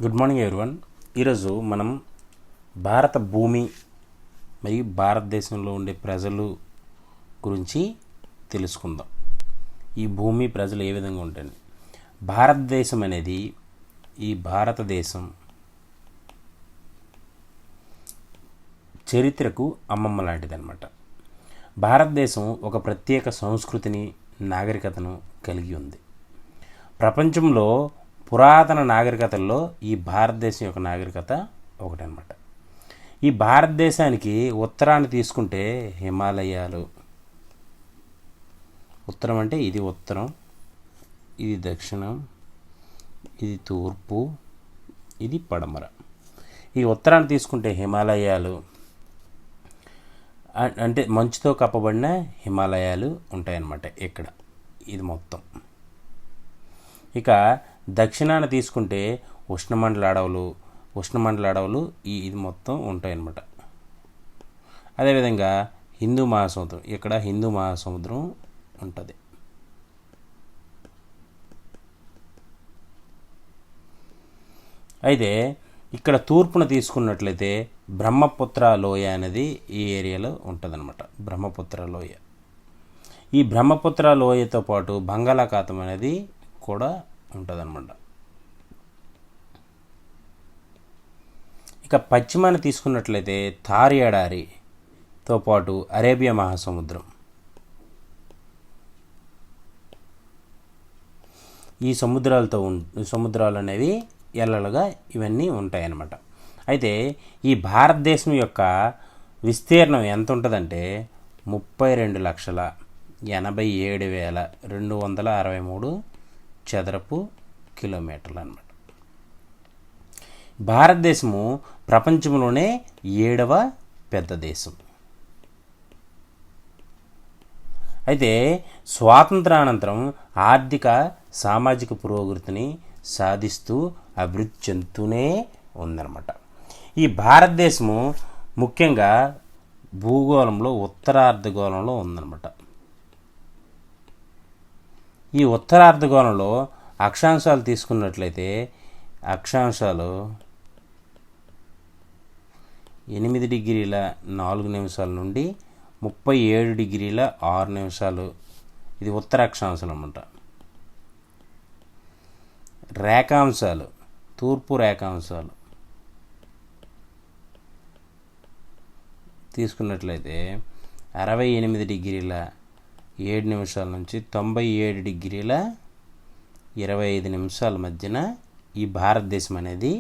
Good morning everyone. ఈరోజు మనం భారత భూమి మరియు భారతదేశంలో ఉండే ప్రజలు గురించి తెలుసుకుందాం. ఈ భూమి ప్రజలు ఏ విధంగా ఉంటాయి. భారతదేశం అనేది ఈ భారతదేశం చరిత్రకు అమ్మమ్మ లాంటిది అనమాట. భారతదేశం ఒక ప్రత్యేక సంస్కృతిని నాగరికతను కలిగి ఉంది. ప్రపంచంలో పురాతన నాగరికతల్లో ఈ భారతదేశం యొక్క నాగరికత ఒకటనమాట. ఈ భారతదేశానికి ఉత్తరాన్ని తీసుకుంటే హిమాలయాలు, ఉత్తరం అంటే ఇది ఉత్తరం, ఇది దక్షిణం, ఇది తూర్పు, ఇది పడమర. ఈ ఉత్తరాన్ని తీసుకుంటే హిమాలయాలు అంటే మంచుతో కప్పబడిన హిమాలయాలు ఉంటాయన్నమాట ఇక్కడ, ఇది మొత్తం. ఇక దక్షిణాన్ని తీసుకుంటే ఉష్ణమండల అడవులు ఇది మొత్తం ఉంటాయన్నమాట. అదేవిధంగా హిందూ మహాసముద్రం, ఇక్కడ హిందూ మహాసముద్రం ఉంటుంది. అయితే ఇక్కడ తూర్పున తీసుకున్నట్లయితే బ్రహ్మపుత్ర లోయ అనేది ఈ ఏరియాలో ఉంటుందన్నమాట. బ్రహ్మపుత్ర లోయ. ఈ బ్రహ్మపుత్ర లోయతో పాటు బంగాళాఖాతం అనేది కూడా ఉంటుందన్నమాట. ఇక పశ్చిమాన్ని తీసుకున్నట్లయితే థార్ ఎడారితో పాటు అరేబియా మహాసముద్రం, ఈ సముద్రాలు అనేవి ఎల్లలుగా ఇవన్నీ ఉంటాయన్నమాట. అయితే ఈ భారతదేశం యొక్క విస్తీర్ణం ఎంత ఉంటుందంటే 32,87,263 చదరపు కిలోమీటర్లు అన్నమాట. భారతదేశము ప్రపంచంలోనే 7వ పెద్ద దేశం. అయితే స్వాతంత్రానంతరం ఆర్థిక సామాజిక పురోగతిని సాధిస్తూ అభివృద్ధి చెందుతూనే ఉందన్నమాట. ఈ భారతదేశము ముఖ్యంగా భూగోళంలో ఉత్తరార్ధగోళంలో ఉందన్నమాట. ఈ ఉత్తరార్ధగోళంలో అక్షాంశాలు తీసుకున్నట్లయితే అక్షాంశాలు 8°4' నుండి 37°6', ఇది ఉత్తర అక్షాంశాలు అన్నమాట. రేఖాంశాలు, తూర్పు రేఖాంశాలు తీసుకున్నట్లయితే 68°7' నుంచి 97°25' మధ్యన ఈ భారతదేశం అనేది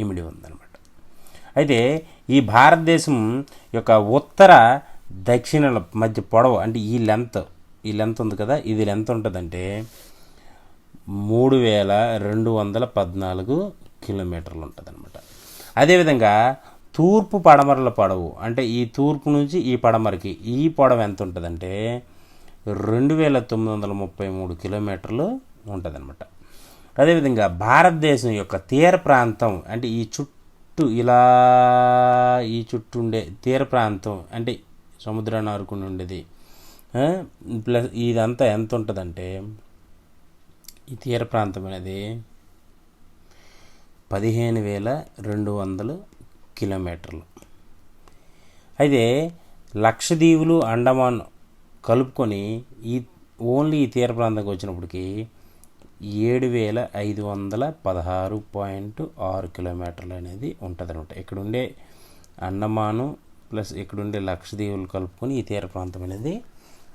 ఇమిడి ఉందన్నమాట. అయితే ఈ భారతదేశం యొక్క ఉత్తర దక్షిణ మధ్య పొడవు అంటే ఈ లెంత్ ఉంది కదా, ఇది లెంత్ ఉంటుందంటే 3,214 కిలోమీటర్లు ఉంటుంది అనమాట. అదేవిధంగా తూర్పు పడమరల పొడవు అంటే ఈ తూర్పు నుంచి ఈ పడమరకి ఈ పొడవు ఎంత ఉంటుందంటే 2,933 కిలోమీటర్లు ఉంటుంది అనమాట. అదేవిధంగా భారతదేశం యొక్క తీర ప్రాంతం అంటే ఈ చుట్టూ ఉండే తీర ప్రాంతం అంటే సముద్రాన్ని ఆరుకుని ఉండేది ప్లస్ ఇదంతా ఎంత ఉంటుందంటే ఈ తీర ప్రాంతం అనేది 15,200 కిలోమీటర్లు. అయితే లక్షద్వీపులు, అండమాన్ కలుపుకొని ఓన్లీ ఈ తీర ప్రాంతంకి వచ్చినప్పటికీ 7,516.6 కిలోమీటర్లు అనేది ఉంటుంది అనమాట. ఇక్కడుండే అండమాను ప్లస్ ఇక్కడుండే లక్షద్వీపులు కలుపుకొని ఈ తీర ప్రాంతం అనేది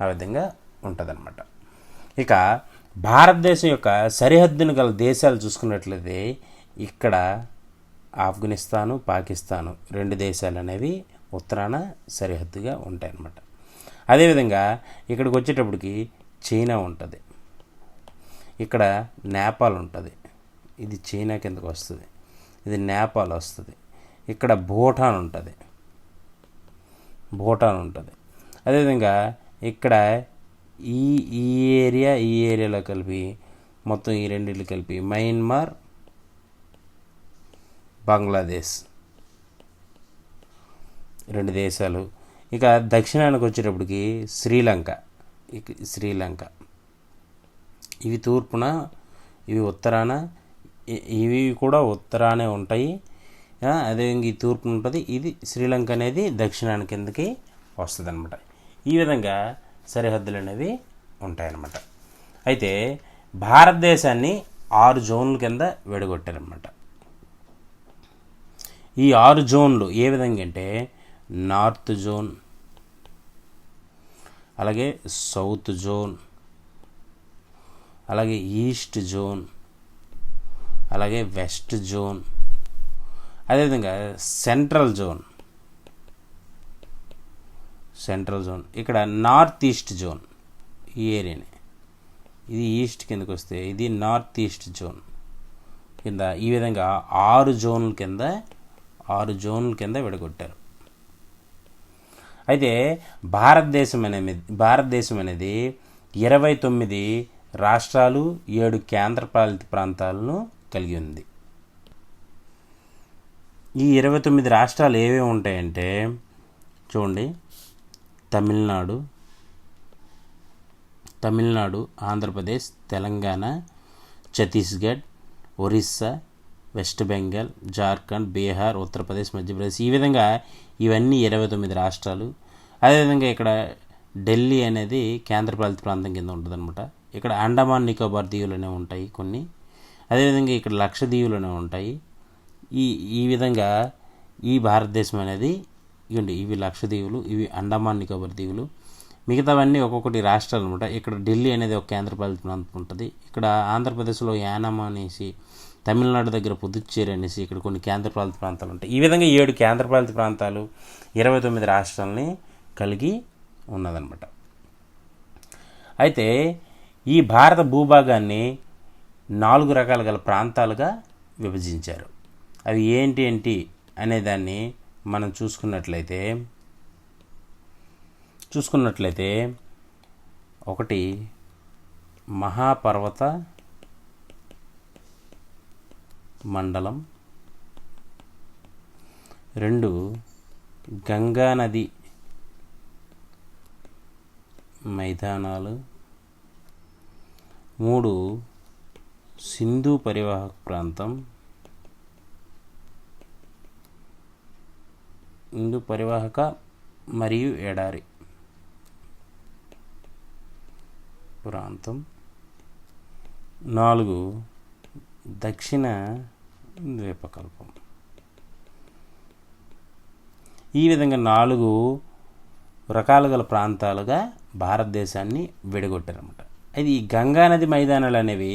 ఆ విధంగా ఉంటుందన్నమాట. ఇక భారతదేశం యొక్క సరిహద్దును గల దేశాలు చూసుకున్నట్లయితే ఇక్కడ ఆఫ్ఘనిస్తాను, పాకిస్తాను 2 దేశాలు అనేవి ఉత్తరాన సరిహద్దుగా ఉంటాయన్నమాట. అదేవిధంగా ఇక్కడికి వచ్చేటప్పటికి చైనా ఉంటుంది, ఇక్కడ నేపాల్ ఉంటుంది, ఇది చైనా కిందకు వస్తుంది, ఇది నేపాల్ వస్తుంది, ఇక్కడ భూటాన్ ఉంటుంది. అదేవిధంగా ఇక్కడ ఈ ఏరియాలో కలిపి మొత్తం ఈ రెండిళ్ళు కలిపి మయన్మార్, బంగ్లాదేశ్ 2 దేశాలు. ఇక దక్షిణానికి వచ్చేటప్పటికి శ్రీలంక, ఇవి తూర్పున, ఇవి ఉత్తరాన, ఇవి కూడా ఉత్తరానే ఉంటాయి. అదేవిధంగా ఈ తూర్పున ఉంటుంది. ఇది శ్రీలంక అనేది దక్షిణాని కిందకి వస్తుంది అనమాట. ఈ విధంగా సరిహద్దులు అనేవి ఉంటాయన్నమాట. అయితే భారతదేశాన్ని 6 జోన్ల కింద విడగొట్టారనమాట. ఈ 6 జోన్లు ఏ విధంగా అంటే నార్త్ జోన్, అలాగే సౌత్ జోన్, అలాగే ఈస్ట్ జోన్, అలాగే వెస్ట్ జోన్, అదేవిధంగా సెంట్రల్ జోన్. ఇక్కడ నార్త్ ఈస్ట్ జోన్ ఈ ఏరియాని, ఇది ఈస్ట్ కిందకి వస్తే ఇది నార్త్ ఈస్ట్ జోన్ కింద ఈ విధంగా 6 జోన్ల కింద విడగొట్టారు. అయితే భారతదేశం అనేది 29 రాష్ట్రాలు, 7 కేంద్రపాలిత ప్రాంతాలను కలిగి ఉంది. ఈ 29 రాష్ట్రాలు ఏవేవి ఉంటాయంటే చూడండి, తమిళనాడు, ఆంధ్రప్రదేశ్, తెలంగాణ, ఛత్తీస్గఢ్, ఒరిస్సా, వెస్ట్ బెంగాల్, జార్ఖండ్, బీహార్, ఉత్తరప్రదేశ్, మధ్యప్రదేశ్. ఈ విధంగా ఇవన్నీ 29 రాష్ట్రాలు. అదేవిధంగా ఇక్కడ ఢిల్లీ అనేది కేంద్రపాలిత ప్రాంతం కింద ఉంటుందన్నమాట. ఇక్కడ అండమాన్ నికోబార్ దీవులు అనేవి ఉంటాయి కొన్ని. అదేవిధంగా ఇక్కడ లక్షద్వీపులు అనేవి ఉంటాయి. ఈ విధంగా ఈ భారతదేశం అనేది ఇవి లక్షద్వీపులు, ఇవి అండమాన్ నికోబార్ దీవులు, మిగతావన్నీ ఒక్కొక్కటి రాష్ట్రాలు అనమాట. ఇక్కడ ఢిల్లీ అనేది ఒక కేంద్రపాలిత ప్రాంతం ఉంటుంది. ఇక్కడ ఆంధ్రప్రదేశ్లో యానాం అనేసి, తమిళనాడు దగ్గర పుదుచ్చేరి అనేసి ఇక్కడ కొన్ని కేంద్రపాలిత ప్రాంతాలు ఉంటాయి. ఈ విధంగా 7 కేంద్రపాలిత ప్రాంతాలు 29 రాష్ట్రాలని కలిగి ఉన్నదన్నమాట. అయితే ఈ భారత భూభాగాన్ని 4 రకాల గల ప్రాంతాలుగా విభజించారు. అవి ఏంటి అనేదాన్ని మనం చూసుకున్నట్లయితే ఒకటి మహాపర్వత మండలం, 2 గంగానది మైదానాలు, 3 సింధు పరివాహక ప్రాంతం, సింధు పరివాహక మరియు ఎడారి ప్రాంతం, 4 దక్షిణ ద్వీపకల్పం. ఈ విధంగా 4 రకాల గల ప్రాంతాలుగా భారతదేశాన్ని విడగొట్టారన్నమాట. అయితే ఈ గంగానది మైదానాలు అనేవి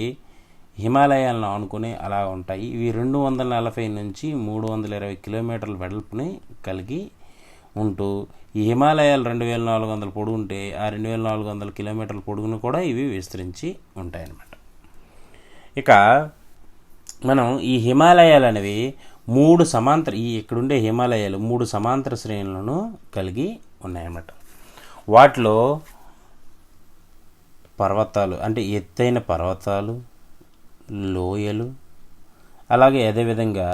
హిమాలయాలను ఆనుకుని అలా ఉంటాయి. ఇవి 240 నుంచి 320 కిలోమీటర్ల వెడల్పుని కలిగి ఉంటూ ఈ హిమాలయాలు 2400 పొడుగు ఉంటే ఆ 2400 కిలోమీటర్ల పొడుగును కూడా ఇవి విస్తరించి ఉంటాయన్నమాట. ఇక మనం ఈ హిమాలయాలు అనేవి 3 సమాంతర ఇక్కడుండే హిమాలయాలు 3 సమాంతర శ్రేణులను కలిగి ఉన్నాయన్నమాట. వాటిలో పర్వతాలు అంటే ఎత్తైన పర్వతాలు, లోయలు, అలాగే అదేవిధంగా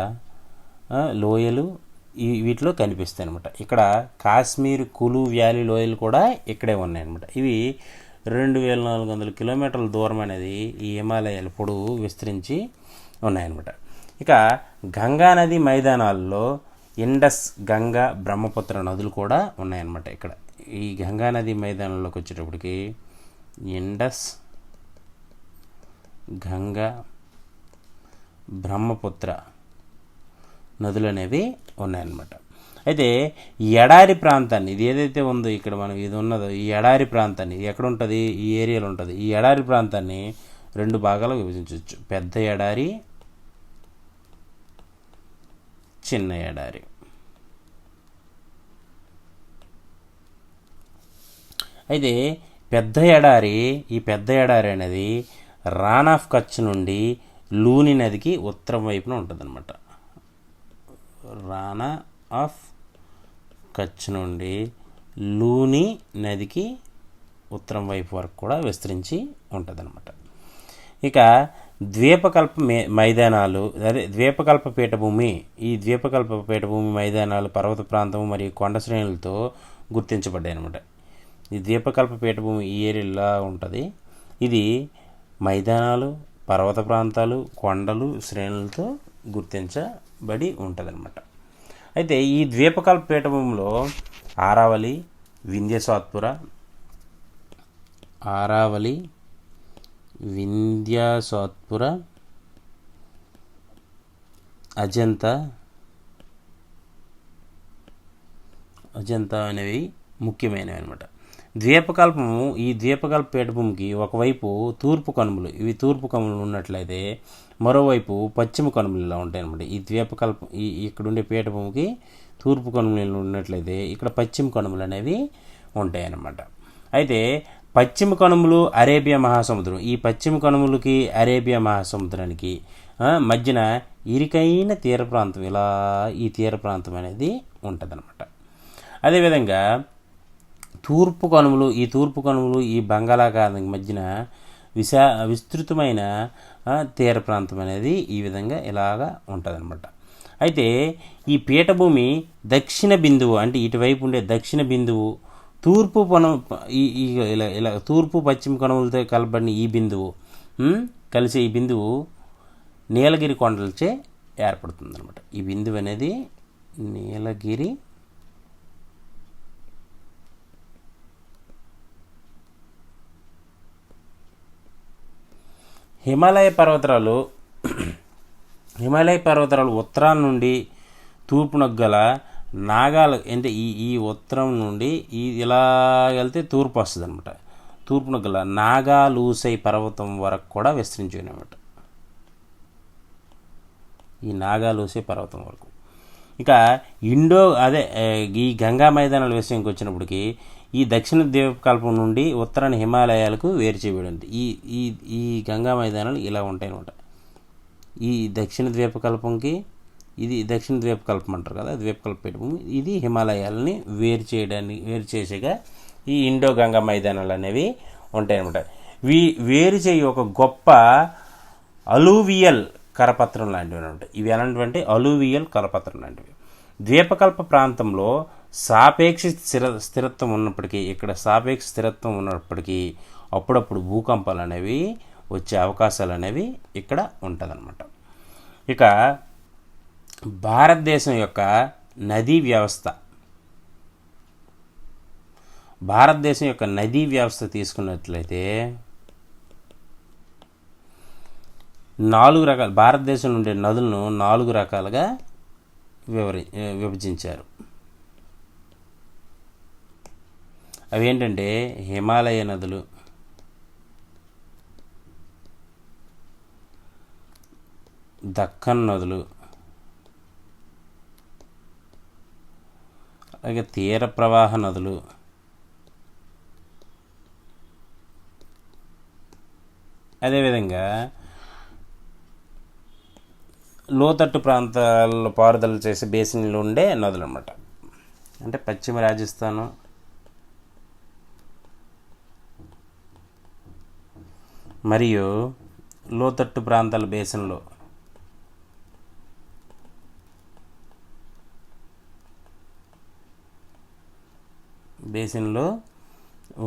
లోయలు వీటిలో కనిపిస్తాయి అనమాట. ఇక్కడ కాశ్మీర్ కులు వ్యాలీ లోయలు కూడా ఇక్కడే ఉన్నాయన్నమాట. ఇవి 2400 కిలోమీటర్ల దూరం అనేది ఈ హిమాలయాల పొడవు విస్తరించి ఉన్నాయన్నమాట. ఇక గంగా నది మైదానాల్లో ఇండస్, గంగా, బ్రహ్మపుత్ర నదులు కూడా ఉన్నాయన్నమాట. ఇక్కడ ఈ గంగా నది మైదానంలోకి వచ్చేటప్పటికి ఇండస్, గంగా, బ్రహ్మపుత్ర నదులు అనేవి ఉన్నాయన్నమాట. అయితే ఈ ఎడారి ప్రాంతాన్ని, ఇది ఏదైతే ఉందో ఇక్కడ మనం ఇది ఉన్నదో ఈ ఎడారి ప్రాంతాన్ని, ఇది ఎక్కడ ఉంటుంది, ఈ ఏరియాలో ఉంటుంది. ఈ ఎడారి ప్రాంతాన్ని 2 భాగాలు విభజించవచ్చు. పెద్ద ఎడారి, చిన్న ఎడారి. అయితే ఈ పెద్ద ఎడారి అనేది రాన్ ఆఫ్ కచ్ నుండి లూని నదికి ఉత్తరం వైపున ఉంటుందన్నమాట. రానా ఆఫ్ కచ్ నుండి లూని నదికి ఉత్తరం వైపు వరకు కూడా విస్తరించి ఉంటుందన్నమాట. ఇక ద్వీపకల్ప మైదానాలు, అదే ద్వీపకల్ప పీఠభూమి, ఈ ద్వీపకల్ప పీఠభూమి మైదానాలు పర్వత ప్రాంతం మరియు కొండ శ్రేణులతో గుర్తించబడ్డాయి అన్నమాట. ఈ ద్వీపకల్ప పీఠభూమి ఈ ఏరియాలో ఉంటుంది. ఇది మైదానాలు, పర్వత ప్రాంతాలు, కొండలు, శ్రేణులతో గుర్తించబడి ఉంటుందన్నమాట. అయితే ఈ ద్వీపకల్ప పీఠభూమిలో ఆరావళి, వింధ్య సాత్పుర, అజంతా అనేవి ముఖ్యమైనవి అనమాట. ఈ ద్వీపకల్ప పీఠభూమికి ఒకవైపు తూర్పు కనుమలు, ఇవి తూర్పు కనుమలు ఉన్నట్లయితే మరోవైపు పశ్చిమ కనుమలు ఇలా ఉంటాయి అనమాట. ఈ ఇక్కడుండే పీఠభూమికి తూర్పు కనుమలు ఉన్నట్లయితే ఇక్కడ పశ్చిమ కనుమలు అనేవి ఉంటాయి అన్నమాట. అయితే పశ్చిమ కనుమలు అరేబియా మహాసముద్రం, ఈ పశ్చిమ కనుమలకి అరేబియా మహాసముద్రానికి మధ్యన ఇరుకైన తీర ప్రాంతం, ఇలా ఈ తీర ప్రాంతం అనేది ఉంటుందన్నమాట. అదేవిధంగా తూర్పు కనుమలు ఈ బంగాళాఖాతానికి మధ్యన విస్తృతమైన తీర ప్రాంతం అనేది ఈ విధంగా ఇలాగా ఉంటుందన్నమాట. అయితే ఈ పీఠభూమి దక్షిణ బిందువు, అంటే ఇటువైపు ఉండే దక్షిణ బిందువు, ఇలా తూర్పు పశ్చిమ కనుమలతో కలబడిన ఈ బిందువు కలిసే ఈ బిందువు నీలగిరి కొండలచే ఏర్పడుతుంది అనమాట. ఈ బిందువు అనేది నీలగిరి హిమాలయ పర్వతాలు ఉత్తరాల నుండి తూర్పునకు గల నాగాల, అంటే ఈ ఉత్తరం నుండి ఇలా వెళ్తే తూర్పు వస్తుంది అనమాట. తూర్పునకు గల నాగాలూసై పర్వతం వరకు కూడా విస్తరించి అనమాట. ఈ నాగాలూసై పర్వతం వరకు. ఇక ఈ గంగా మైదానాల విషయంకి వచ్చినప్పటికీ ఈ దక్షిణ ద్వీపకల్పం నుండి ఉత్తరాన హిమాలయాలకు వేరు చేయబడింది. ఈ గంగా మైదానాలు ఇలా ఉంటాయి అనమాట. ఈ దక్షిణ ద్వీపకల్పంకి, ఇది దక్షిణ ద్వీపకల్పం అంటారు కదా, ద్వీపకల్ప పీఠభూమి, ఇది హిమాలయాలని వేరు చేసేగా ఈ ఇండో గంగా మైదానాలు అనేవి ఉంటాయి అనమాట. వేరు చేయి ఒక గొప్ప అలూవియల్ కరపత్రం లాంటివి అనమాట. ఇవి ఎలాంటివంటే అలూవియల్ కరపత్రం లాంటివి. ద్వీపకల్ప ప్రాంతంలో సాపేక్ష స్థిరత్వం ఉన్నప్పటికీ అప్పుడప్పుడు భూకంపాలు అనేవి వచ్చే అవకాశాలు అనేవి ఇక్కడ ఉంటుందన్నమాట. ఇక భారతదేశం యొక్క నదీ వ్యవస్థ తీసుకున్నట్లయితే 4 రకాల, భారతదేశంలో ఉండే నదులను 4 రకాలుగా విభజించారు. అవి ఏంటంటే హిమాలయ నదులు, దక్కన్ నదులు, అలాగే తీర ప్రవాహ నదులు, అదేవిధంగా లోతట్టు ప్రాంతాల్లో పారుదల చేసే బేసిన్లు ఉండే నదులు అన్నమాట. అంటే పశ్చిమ రాజస్థాను, మరియు లోతట్టు ప్రాంతాల బేసిన్లో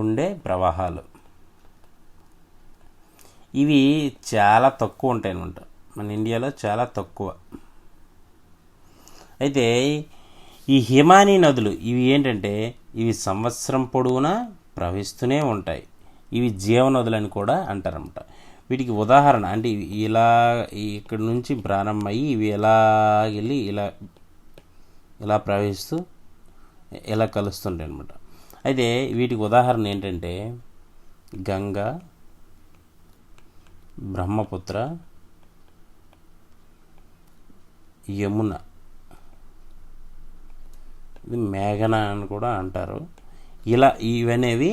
ఉండే ప్రవాహాలు ఇవి చాలా తక్కువ ఉంటాయి అన్నమాట. మన ఇండియాలో చాలా తక్కువ. అయితే ఈ హిమానీ నదులు ఇవి ఏంటంటే ఇవి సంవత్సరం పొడవునా ప్రవహిస్తూనే ఉంటాయి. ఇవి జీవనదులని కూడా అంటారన్నమాట. వీటికి ఉదాహరణ అంటే ఇలా ఇక్కడి నుంచి ప్రారంభమయ్యి ఇవి ఎలా వెళ్ళి ఇలా ప్రవహిస్తూ ఇలా కలుస్తుంటాయి అన్నమాట. అయితే వీటికి ఉదాహరణ ఏంటంటే గంగా, బ్రహ్మపుత్ర, యమున, ఇది మేఘన అని కూడా అంటారు. ఇలా ఇవనేవి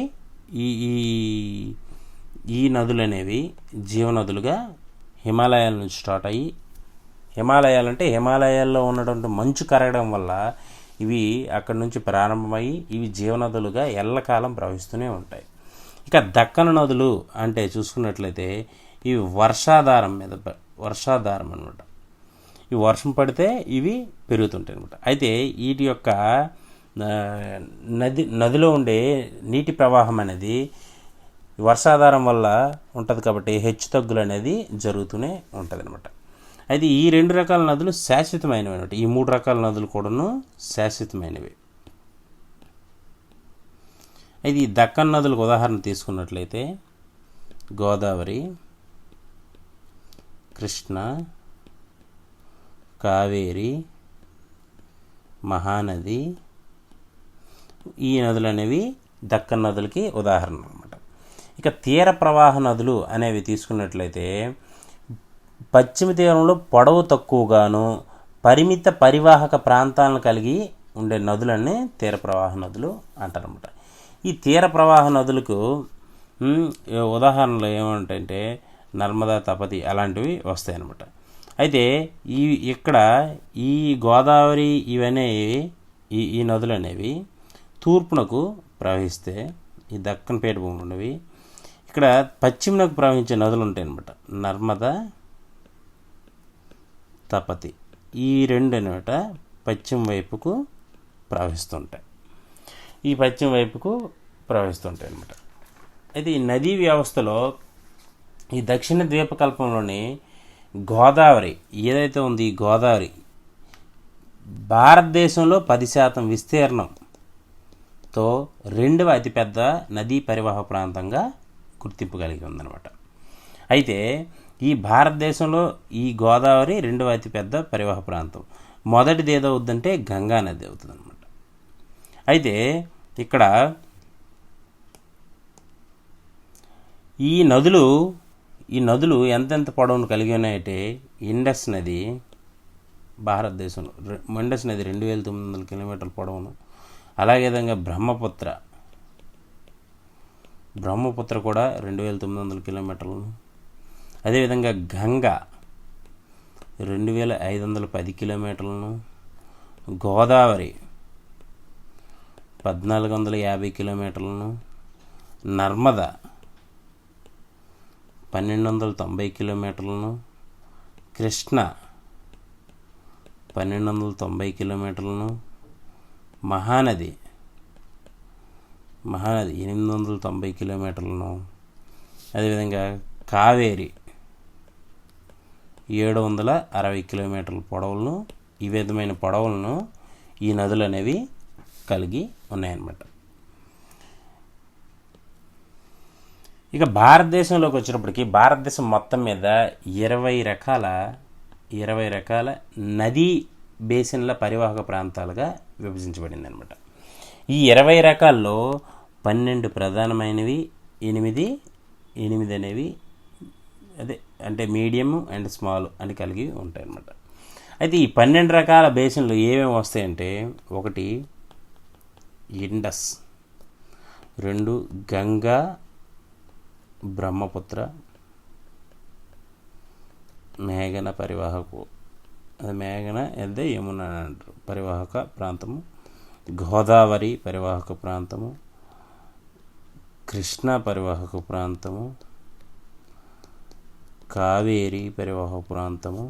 ఈ నదులు అనేవి జీవనదులుగా హిమాలయాల నుంచి స్టార్ట్ అయ్యి, హిమాలయాల్లో ఉన్నటువంటి మంచు కరగడం వల్ల ఇవి అక్కడి నుంచి ప్రారంభమయ్యి ఇవి జీవనదులుగా ఎల్లకాలం ప్రవహిస్తూనే ఉంటాయి. ఇక దక్కన నదులు అంటే చూసుకున్నట్లయితే ఇవి వర్షాధారం అన్నమాట. ఈ వర్షం పడితే ఇవి పెరుగుతుంటాయి అన్నమాట. అయితే వీటి యొక్క నదిలో ఉండే నీటి ప్రవాహం అనేది వర్షాధారం వల్ల ఉంటుంది కాబట్టి హెచ్చు తగ్గులు అనేది జరుగుతూనే ఉంటుంది అనమాట. అయితే ఈ 2 రకాల నదులు శాశ్వతమైనవి అనమాట. ఈ 3 రకాల నదులు కూడాను శాశ్వతమైనవి. అయితే ఈ దక్కన్ నదులకు ఉదాహరణ తీసుకున్నట్లయితే గోదావరి, కృష్ణ, కావేరి, మహానది, ఈ నదులు అనేవి దక్కన్ నదులకి ఉదాహరణ అనమాట. ఇక తీర ప్రవాహ నదులు అనేవి తీసుకున్నట్లయితే పశ్చిమ తీరంలో పొడవు తక్కువగాను పరిమిత పరివాహక ప్రాంతాలను కలిగి ఉండే నదులన్నీ తీర ప్రవాహ నదులు అంటారన్నమాట. ఈ తీర ప్రవాహ నదులకు ఉదాహరణలు ఏమంటాయంటే నర్మదా, తపతి అలాంటివి వస్తాయి అన్నమాట. అయితే ఇక్కడ ఈ గోదావరి ఇవన్నీ ఈ నదులు అనేవి తూర్పునకు ప్రవహిస్తే ఈ దక్కన్ పీఠభూములు ఉన్నవి. ఇక్కడ పశ్చిమనకు ప్రవహించే నదులు ఉంటాయి అన్నమాట. నర్మదా, తపతి ఈ 2 అనమాట పశ్చిమ వైపుకు ప్రవహిస్తుంటాయి. ఈ పశ్చిమ వైపుకు ప్రవహిస్తుంటాయి అన్నమాట. అయితే ఈ నదీ వ్యవస్థలో ఈ దక్షిణ ద్వీపకల్పంలోని గోదావరి ఏదైతే ఉంది, ఈ గోదావరి భారతదేశంలో 10% విస్తీర్ణంతో 2వ అతిపెద్ద నదీ పరివాహక ప్రాంతంగా గుర్తింపు కలిగి ఉందన్నమాట. అయితే ఈ భారతదేశంలో ఈ గోదావరి 2వ అతిపెద్ద పరివాహక ప్రాంతం. మొదటిది ఏదవుద్దంటే గంగా నది అవుతుంది అనమాట. అయితే ఇక్కడ ఈ నదులు ఎంతెంత పొడవును కలిగి ఉన్నాయంటే ఇండస్ నది భారతదేశంలో ఇండస్ నది 2900 కిలోమీటర్ల పొడవును, అలాగే విధంగా బ్రహ్మపుత్ర కూడా 2900 కిలోమీటర్లను, అదేవిధంగా గంగా 2510 కిలోమీటర్లను, గోదావరి 1450 కిలోమీటర్లను, నర్మద 1290 కిలోమీటర్లను, కృష్ణ 1290 కిలోమీటర్లను, మహానది 890 కిలోమీటర్లను, అదేవిధంగా కావేరి 760 కిలోమీటర్ల పొడవులను, ఈ విధమైన పొడవులను ఈ నదులు అనేవి కలిగి ఉన్నాయన్నమాట. ఇక భారతదేశంలోకి వచ్చినప్పటికీ భారతదేశం మొత్తం మీద 20 రకాల నదీ బేసిన్ల పరివాహక ప్రాంతాలుగా విభజించబడింది అనమాట. ఈ 20 రకాల్లో 12 ప్రధానమైనవి, 8 అనేవి అంటే మీడియం అండ్ స్మాల్ అని కలిగి ఉంటాయి అన్నమాట. అయితే ఈ 12 రకాల బేసిన్లు ఏమేమి వస్తాయంటే 1 ఇండస్, 2 గంగా బ్రహ్మపుత్ర మేఘన పరివాహకు, అది మేఘన అదే యమున అంటారు పరివాహక ప్రాంతము, గోదావరి పరివాహక ప్రాంతము, కృష్ణ పరివాహక ప్రాంతము, కావేరి పరివాహక ప్రాంతము,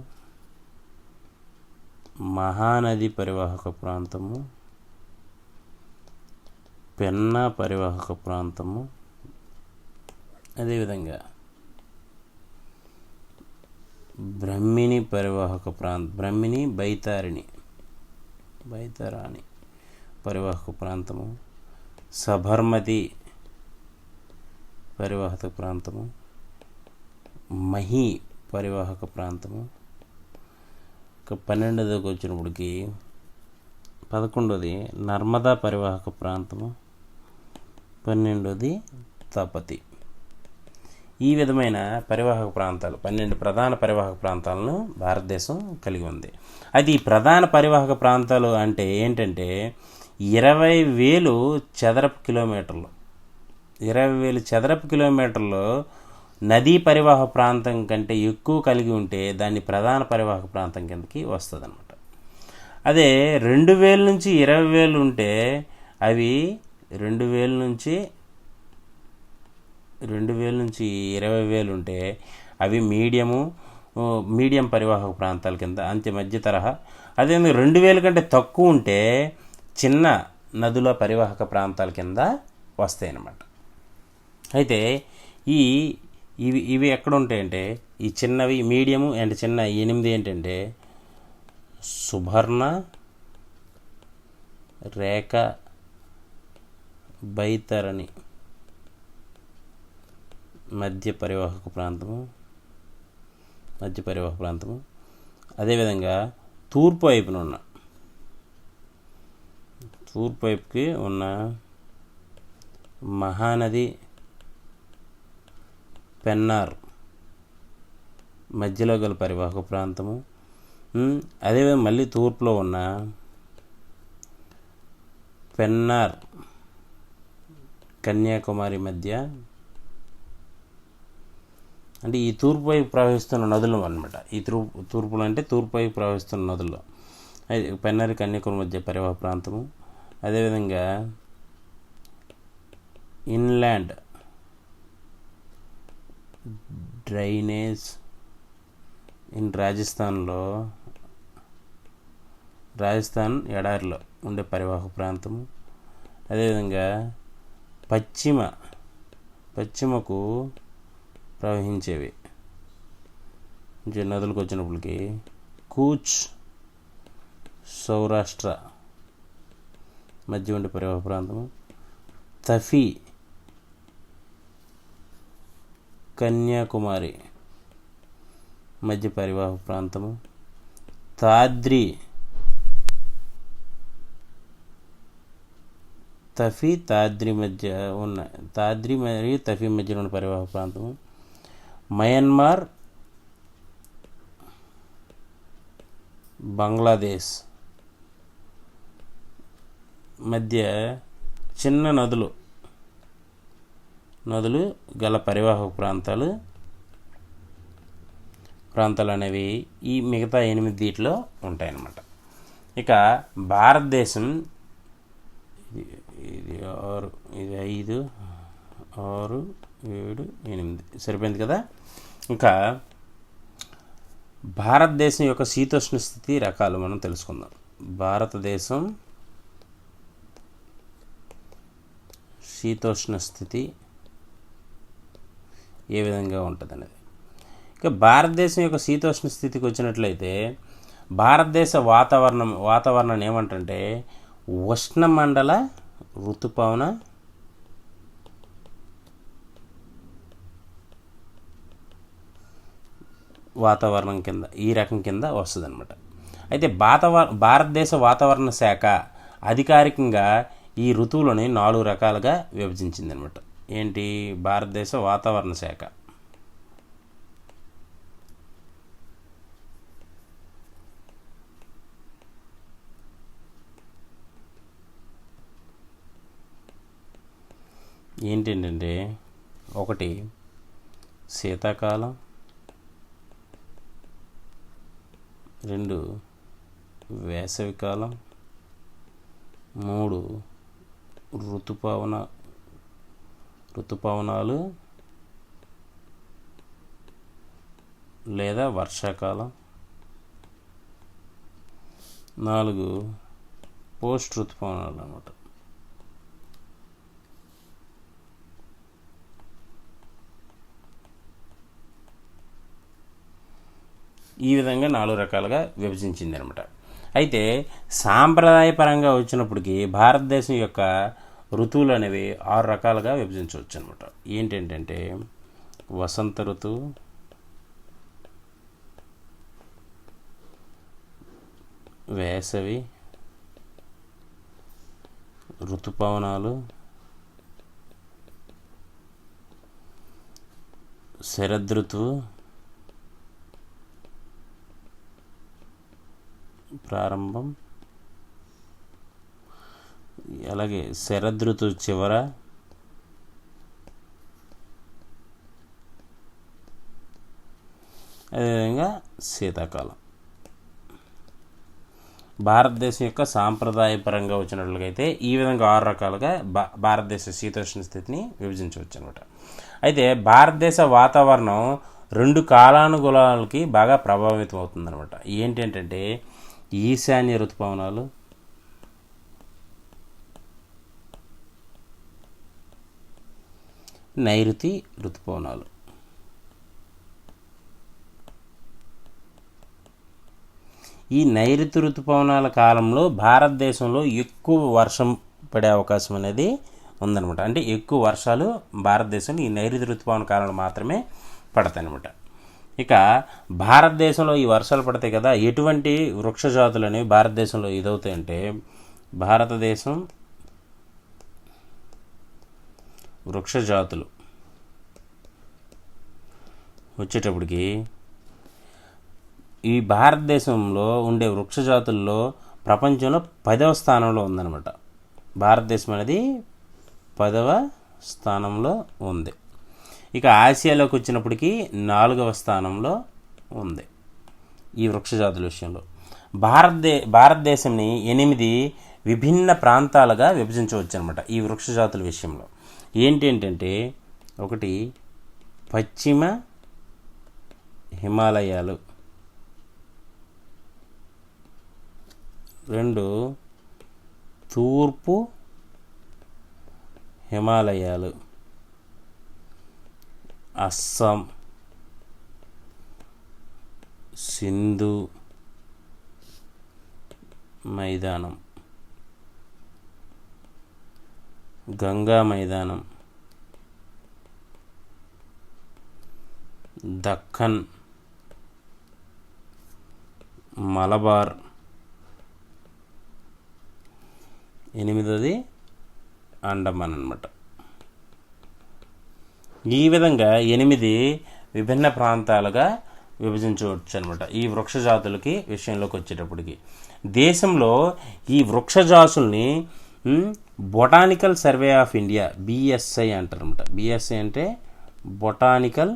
మహానది పరివాహక ప్రాంతము, పెన్నా పరివాహక ప్రాంతము, అదేవిధంగా బ్రహ్మిణి పరివాహక బ్రహ్మిణి బైతారాణి పరివాహక ప్రాంతము, సబర్మతి పరివాహక ప్రాంతము, మహి పరివాహక ప్రాంతము. 12వ వచ్చినప్పటికి 11వది నర్మదా పరివాహక ప్రాంతము, 12వది తపతి. ఈ విధమైన పరివాహక ప్రాంతాలు 12 ప్రధాన పరివాహక ప్రాంతాలను భారతదేశం కలిగి ఉంది. అయితే ఈ ప్రధాన పరివాహక ప్రాంతాలు అంటే ఏంటంటే 20,000 చదరపు కిలోమీటర్లు 20,000 చదరపు కిలోమీటర్లు నదీ పరివాహక ప్రాంతం కంటే ఎక్కువ కలిగి ఉంటే దాన్ని ప్రధాన పరివాహక ప్రాంతం కిందకి వస్తుంది అనమాట. అదే 2,000 నుంచి 20,000 ఉంటే అవి 2,000 నుంచి 20,000 ఉంటే అవి మీడియం పరివాహక ప్రాంతాల కింద, అంతే మధ్య తరహా. అదే 2,000 కంటే తక్కువ ఉంటే చిన్న నదుల పరివాహక ప్రాంతాల కింద వస్తాయి అన్నమాట. అయితే ఈ ఇవి ఇవి ఎక్కడ ఉంటాయంటే ఈ చిన్నవి మీడియము అండ్ చిన్న 8 ఏంటంటే సుబర్ణ, రేఖ, బైతరణి మధ్య పరివాహక ప్రాంతము. అదేవిధంగా తూర్పు వైపుకి ఉన్న మహానది, పెన్నార్ మధ్యలో గల పరివాహక ప్రాంతము. అదేవిధంగా మళ్ళీ తూర్పులో ఉన్న పెన్నార్, కన్యాకుమారి మధ్య, అంటే ఈ తూర్పు వైపు ప్రవహిస్తున్న నదులు అనమాట. ఈ తూర్పులో అంటే తూర్పు వైపు ప్రవహిస్తున్న నదుల్లో పెన్నార్, కన్యాకుమారి మధ్య పరివాహక ప్రాంతము. అదేవిధంగా ఇన్లాండ్ డ్రైనేజ్ ఇన్ రాజస్థాన్ ఎడారిలో ఉండే పరివాహక ప్రాంతము. అదేవిధంగా పశ్చిమకు ప్రవహించేవి నదులకు వచ్చినప్పటికి కూచ్, సౌరాష్ట్ర మధ్య ఉండే పరివాహక ప్రాంతము. తఫీ, కన్యాకుమారి మధ్య పరివాహక ప్రాంతము. తాద్రి మధ్య ఉన్న తాద్రి మరియు తఫీ మధ్య ఉన్న పరివాహక ప్రాంతము. మయన్మార్, బంగ్లాదేశ్ మధ్య చిన్న నదులు గల పరివాహక ప్రాంతాలు అనేవి ఈ మిగతా 8 దీంట్లో ఉంటాయన్నమాట. ఇక భారతదేశం ఇది 6, ఇది 5, 6, 7, 8 సరిపోయింది కదా. ఇంకా భారతదేశం యొక్క శీతోష్ణ స్థితి రకాలు మనం తెలుసుకుందాం. భారతదేశం శీతోష్ణ స్థితి ఏ విధంగా ఉంటుంది అనేది. ఇక భారతదేశం యొక్క శీతోష్ణ స్థితికి వచ్చినట్లయితే భారతదేశ వాతావరణం ఏమంటే ఉష్ణమండల ఋతుపవన వాతావరణం కింద ఈ రకం కింద వస్తుంది అనమాట. అయితే భారతదేశ వాతావరణ శాఖ అధికారికంగా ఈ ఋతువులని 4 రకాలుగా విభజించింది అనమాట. ఏంటి? భారతదేశ వాతావరణ శాఖ ఏంటంటే 1 శీతాకాలం, 2 వేసవికాలం, 3 ఋతుపవనాలు లేదా వర్షాకాలం, 4 పోస్ట్ ఋతుపవనాలు అన్నమాట. ఈ విధంగా 4 రకాలుగా విభజించింది అనమాట. అయితే సాంప్రదాయపరంగా వచ్చినప్పటికీ భారతదేశం యొక్క ఋతువులు అనేవి 6 రకాలుగా విభజించవచ్చు అనమాట. ఏంటంటే వసంత ఋతువు, వేసవి, ఋతుపవనాలు, శరదృతువు, ప్రారంభం, అలాగే శరదృతువు చివర, అదేవిధంగా శీతాకాలం. భారతదేశం యొక్క సాంప్రదాయపరంగా వచ్చినట్లయితే ఈ విధంగా 6 రకాలుగా భారతదేశ శీతోష్ణ స్థితిని విభజించవచ్చు అనమాట. అయితే భారతదేశ వాతావరణం 2 కాలానుగుణాలకి బాగా ప్రభావితం అవుతుందన్నమాట. ఏంటంటే ఈశాన్య ఋతుపవనాలు, నైరుతి ఋతుపవనాలు. ఈ నైరుతి ఋతుపవనాల కాలంలో భారతదేశంలో ఎక్కువ వర్షం పడే అవకాశం అనేది ఉందన్నమాట. అంటే ఎక్కువ వర్షాలు భారతదేశంలో ఈ నైరుతి ఋతుపవన కాలంలో మాత్రమే పడతాయి అన్నమాట. ఇక భారతదేశంలో ఈ వర్షాలు పడతాయి కదా, ఎటువంటి వృక్ష జాతులు అనేవి భారతదేశంలో ఇదవుతాయంటే, భారతదేశం వృక్ష జాతులు వచ్చేటప్పటికి ఈ భారతదేశంలో ఉండే వృక్ష జాతుల్లో ప్రపంచంలో 10వ స్థానంలో ఉందన్నమాట. భారతదేశం అనేది 10వ స్థానంలో ఉంది. ఇక ఆసియాలోకి వచ్చినప్పటికీ 4వ స్థానంలో ఉంది ఈ వృక్ష జాతుల విషయంలో. భారతదేశంని 8 విభిన్న ప్రాంతాలుగా విభజించవచ్చు అనమాట ఈ వృక్ష జాతుల విషయంలో. ఏంటంటే, 1 పశ్చిమ హిమాలయాలు, 2 తూర్పు హిమాలయాలు, అస్సాం, సింధు మైదానం, గంగా మైదానం, దక్కన్, మలబార్, 8ది అండమాన్ అన్నమాట. ఈ విధంగా 8 విభిన్న ప్రాంతాలుగా విభజించవచ్చు అనమాట ఈ వృక్ష జాతులకి విషయంలోకి వచ్చేటప్పటికి. దేశంలో ఈ వృక్ష జాతుల్ని botanical survey of India, BSI అంటారు అనమాట. BSI అంటే బొటానికల్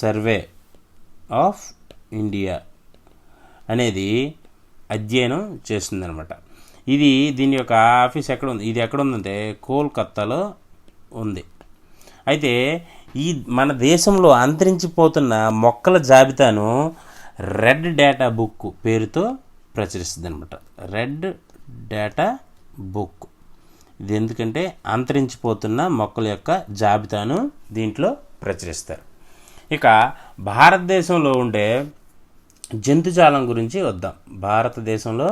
సర్వే ఆఫ్ ఇండియా అనేది అధ్యయనం చేస్తుందన్నమాట. దీని యొక్క ఆఫీస్ ఎక్కడ ఉంది? ఇది ఎక్కడ ఉందంటే కోల్కత్తాలో ఉంది. అయితే మన దేశంలో అంతరించిపోతున్న మొక్కల జాబితాను రెడ్ డేటా బుక్ పేరుతో ప్రచురిస్తుంది అనమాట. Red data book. ఇది ఎందుకంటే అంతరించిపోతున్న మొక్కల యొక్క జాబితాను దీంట్లో ప్రచురిస్తారు. ఇక భారతదేశంలో ఉండే జంతుజాలం గురించి వద్దాం. భారతదేశంలో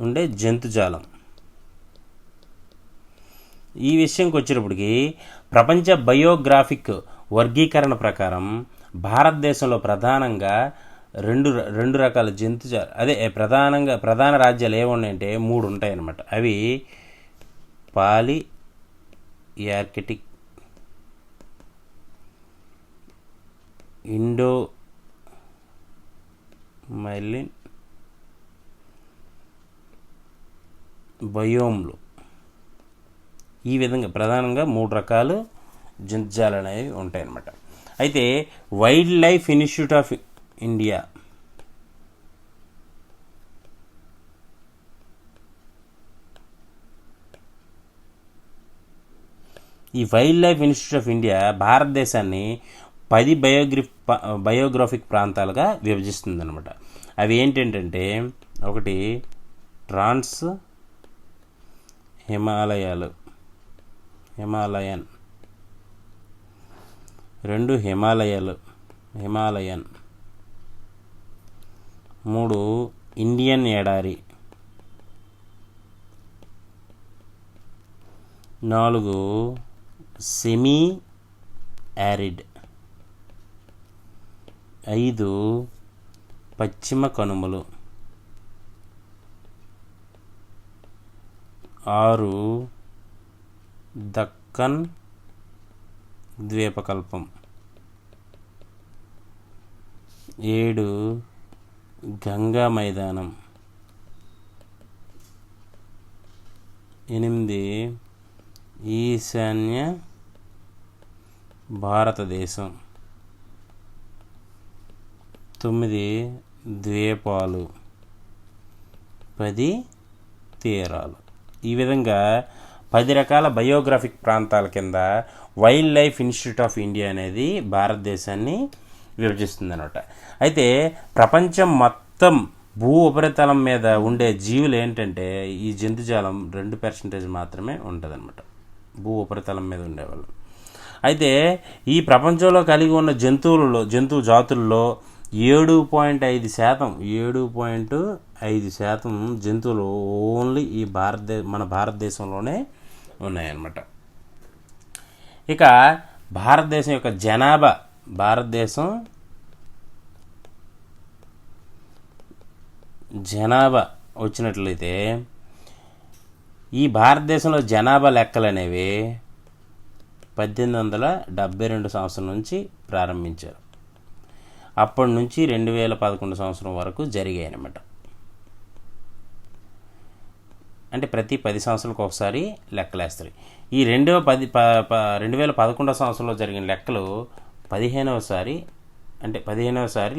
ఉండే జంతుజాలం ఈ విషయంకి వచ్చేటప్పటికి ప్రపంచ బయోగ్రాఫిక్ వర్గీకరణ ప్రకారం భారతదేశంలో ప్రధానంగా రెండు రకాల ప్రధాన రాజ్యాలు ఏమున్నాయంటే 3 ఉంటాయి అన్నమాట. అవి పాలియార్కిటిక్, ఇండో మైలిన్ బయోమ్లు. ఈ విధంగా ప్రధానంగా 3 రకాలు జంతుజాలాలు అనేవి ఉంటాయన్నమాట. అయితే wild life institute of India భారతదేశాన్ని 10 బయోగ్రాఫిక్ ప్రాంతాలుగా విభజిస్తుంది అనమాట. అవి ఏంటంటే, 1 ట్రాన్స్ హిమాలయన్, 2 హిమాలయన్, 3 ఇండియన్ ఎడారి, 4 సెమీ యారిడ్, 5 పశ్చిమ కనుమలు, 6 దక్కన్ ద్వీపకల్పం, 7 గంగా మైదానం, 8 ఈశాన్య భారతదేశం, 9 ద్వీపాలు, 10 తీరాలు. ఈ విధంగా 10 రకాల బయోగ్రాఫిక్ ప్రాంతాల కింద wild life institute of India అనేది భారతదేశాన్ని విభజిస్తుంది అనమాట. అయితే ప్రపంచం మొత్తం భూ ఉపరితలం మీద ఉండే జీవులు ఏంటంటే ఈ జంతుజాలం 2% మాత్రమే ఉంటుందన్నమాట, భూ ఉపరితలం మీద ఉండేవాళ్ళు. అయితే ఈ ప్రపంచంలో కలిగి ఉన్న జంతు జాతుల్లో 7.5% జంతువులు ఓన్లీ ఈ మన భారతదేశంలోనే ఉన్నాయన్నమాట. ఇక భారతదేశం యొక్క జనాభా వచ్చినట్లయితే ఈ భారతదేశంలో జనాభా లెక్కలు అనేవి 1872 సంవత్సరం నుంచి ప్రారంభించారు. అప్పటి నుంచి 2011 సంవత్సరం వరకు జరిగాయి అన్నమాట. అంటే ప్రతి 10 సంవత్సరాలకు ఒకసారి లెక్కలేస్తారు. ఈ 2011 సంవత్సరంలో జరిగిన లెక్కలు 15వ సారి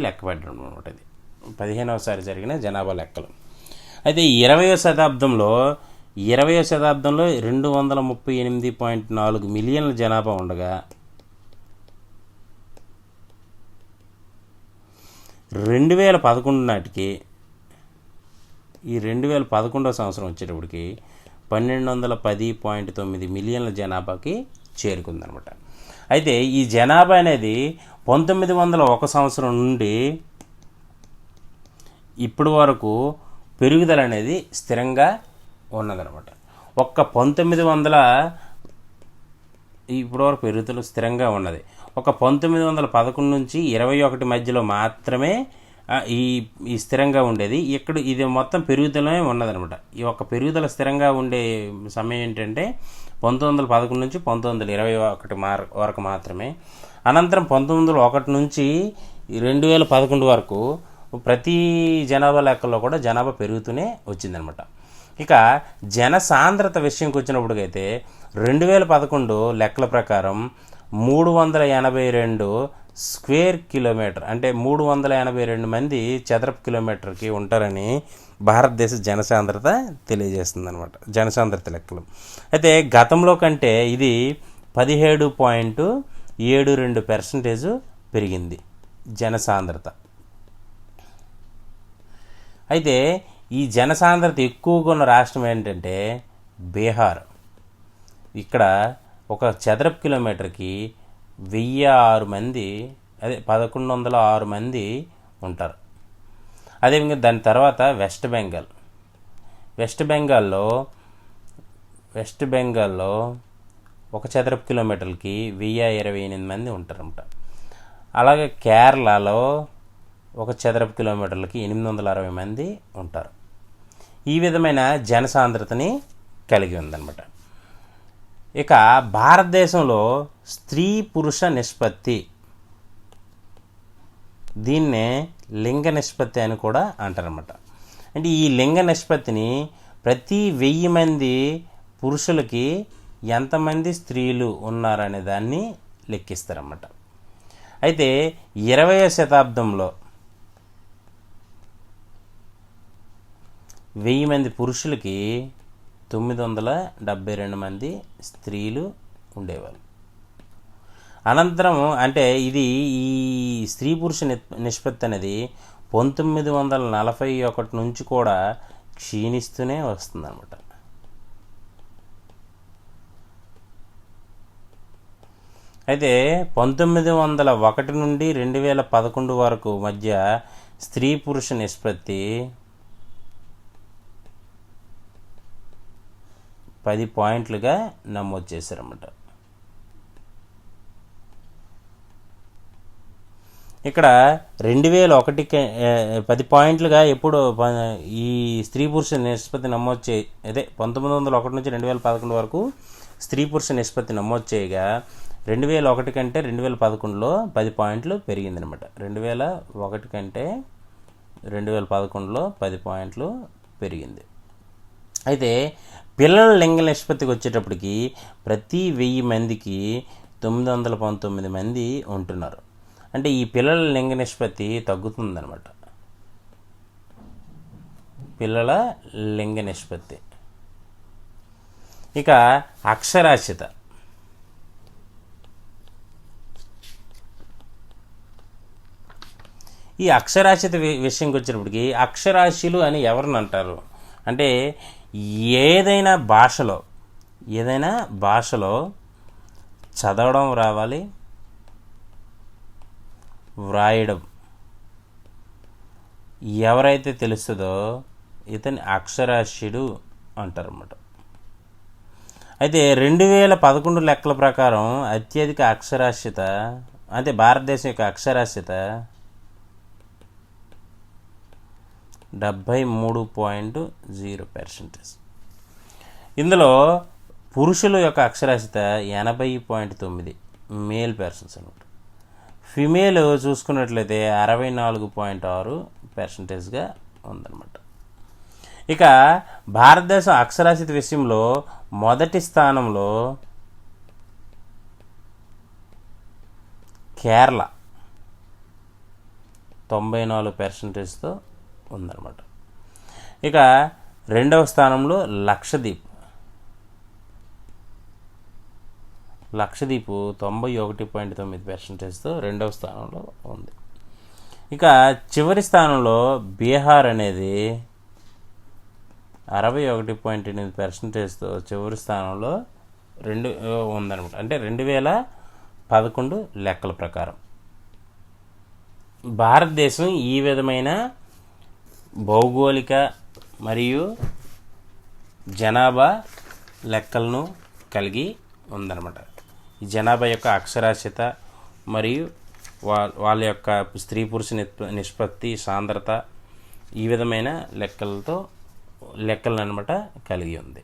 లెక్క పెట్టడం అనమాట. ఇది 15వ సారి జరిగిన జనాభా లెక్కలు. అయితే 20వ శతాబ్దంలో 238.4 మిలియన్ల జనాభా ఉండగా 2011 నాటికి ఈ 2011 సంవత్సరం వచ్చేటప్పటికి 1210.9 మిలియన్ల జనాభాకి చేరుకుందనమాట. అయితే ఈ జనాభా అనేది 1901 సంవత్సరం నుండి ఇప్పటి వరకు పెరుగుదల అనేది స్థిరంగా ఉన్నదనమాట. ఒక్క 1900 ఇప్పటి వరకు పెరుగుదల స్థిరంగా ఉన్నది. ఒక 1911 నుంచి 21 మధ్యలో మాత్రమే ఈ స్థిరంగా ఉండేది. ఇది మొత్తం పెరుగుదలనే ఉన్నదనమాట. ఈ ఒక్క పెరుగుదల స్థిరంగా ఉండే సమయం ఏంటంటే 1911 నుంచి 1921 వరకు మాత్రమే. అనంతరం 1901 నుంచి 2011 వరకు ప్రతి జనాభా లెక్కల్లో కూడా జనాభా పెరుగుతూనే వచ్చిందనమాట. ఇక జనసాంద్రత విషయంకి వచ్చినప్పటికైతే 2011 లెక్కల ప్రకారం 382 స్క్వేర్ కిలోమీటర్ అంటే 382 మంది చదరపు కిలోమీటర్కి ఉంటారని భారతదేశ జనసాంద్రత తెలియజేస్తుంది అనమాట, జనసాంద్రత లెక్కలు. అయితే గతంలో కంటే ఇది 17.72% పెరిగింది జనసాంద్రత. అయితే ఈ జనసాంద్రత ఎక్కువగా ఉన్న రాష్ట్రం ఏంటంటే బీహార్. ఇక్కడ ఒక చదరపు కిలోమీటర్కి 1006 మంది 1106 మంది ఉంటారు. అదేవిధంగా దాని తర్వాత వెస్ట్ బెంగాల్లో ఒక చదరపు కిలోమీటర్కి 1028 మంది ఉంటారన్నమాట. అలాగే కేరళలో ఒక చదరపు కిలోమీటర్లకి 860 మంది ఉంటారు. ఈ విధమైన జనసాంద్రతని కలిగి ఉందన్నమాట. ఇక భారతదేశంలో స్త్రీ పురుష నిష్పత్తి, దీన్నే లింగ నిష్పత్తి అని కూడా అంటారన్నమాట. అంటే ఈ లింగ నిష్పత్తిని ప్రతి 1000 మంది పురుషులకి ఎంతమంది స్త్రీలు ఉన్నారనే దాన్ని లెక్కిస్తారన్నమాట. అయితే 20వ శతాబ్దంలో 1000 మంది పురుషులకి 972 మంది స్త్రీలు ఉండేవారు. అనంతరం అంటే ఈ స్త్రీ పురుష నిష్పత్తి అనేది 1941 నుంచి కూడా క్షీణిస్తూనే వస్తుందన్నమాట. అయితే 1901 నుండి 2011 వరకు మధ్య స్త్రీ పురుష నిష్పత్తి 10 పాయింట్లుగా నమోదు చేశారన్నమాట. ఇక్కడ 2001కి 10 పాయింట్లుగా ఎప్పుడు ఈ స్త్రీ పురుష నిష్పత్తి నమోదు 1901 నుంచి 2011 వరకు స్త్రీ పురుష నిష్పత్తి నమోదు చేయగా 2001 కంటే 2011లో 10 పాయింట్లు పెరిగిందనమాట. 2001 కంటే 2011లో 10 పాయింట్లు పెరిగింది. అయితే పిల్లల లింగ నిష్పత్తికి వచ్చేటప్పటికి ప్రతి 1000 మందికి 919 మంది ఉంటున్నారు. అంటే ఈ పిల్లల లింగ నిష్పత్తి తగ్గుతుందన్నమాట. పిల్లల లింగ నిష్పత్తి. ఇక అక్షరాస్యత. ఈ అక్షరాస్యత విషయంకి వచ్చినప్పటికీ అక్షరాస్యులు అని ఎవరిని అంటారు అంటే ఏదైనా భాషలో చదవడం రావాలి, వ్రాయడం ఎవరైతే తెలుస్తుందో ఇతని అక్షరాస్యుడు అంటారన్నమాట. అయితే 2011 లెక్కల ప్రకారం అత్యధిక అక్షరాస్యత అంటే భారతదేశం యొక్క అక్షరాస్యత 73.0%. ఇందులో పురుషుల యొక్క అక్షరాస్యత 80.9 మేల్ పర్సన్స్ అనమాట. ఫిమేల్ చూసుకున్నట్లయితే 64.6%గా ఉందన్నమాట. ఇక భారతదేశం అక్షరాస్యత విషయంలో మొదటి స్థానంలో కేరళ 94%తో ఉందన్నమాట. ఇక రెండవ స్థానంలో లక్షద్వీప్ 91.9%తో రెండవ స్థానంలో ఉంది. ఇక చివరి స్థానంలో బీహార్ అనేది 61.8%తో చివరి స్థానంలో ఉందన్నమాట. అంటే 2011 లెక్కల ప్రకారం భారతదేశం ఈ విధమైన భౌగోళిక మరియు జనాభా లెక్కలను కలిగి ఉందన్నమాట. ఈ జనాభా యొక్క అక్షరాస్యత మరియు వాళ్ళ యొక్క స్త్రీ పురుష నిష్పత్తి సాంద్రత ఈ విధమైన లెక్కలను అనమాట కలిగి ఉంది.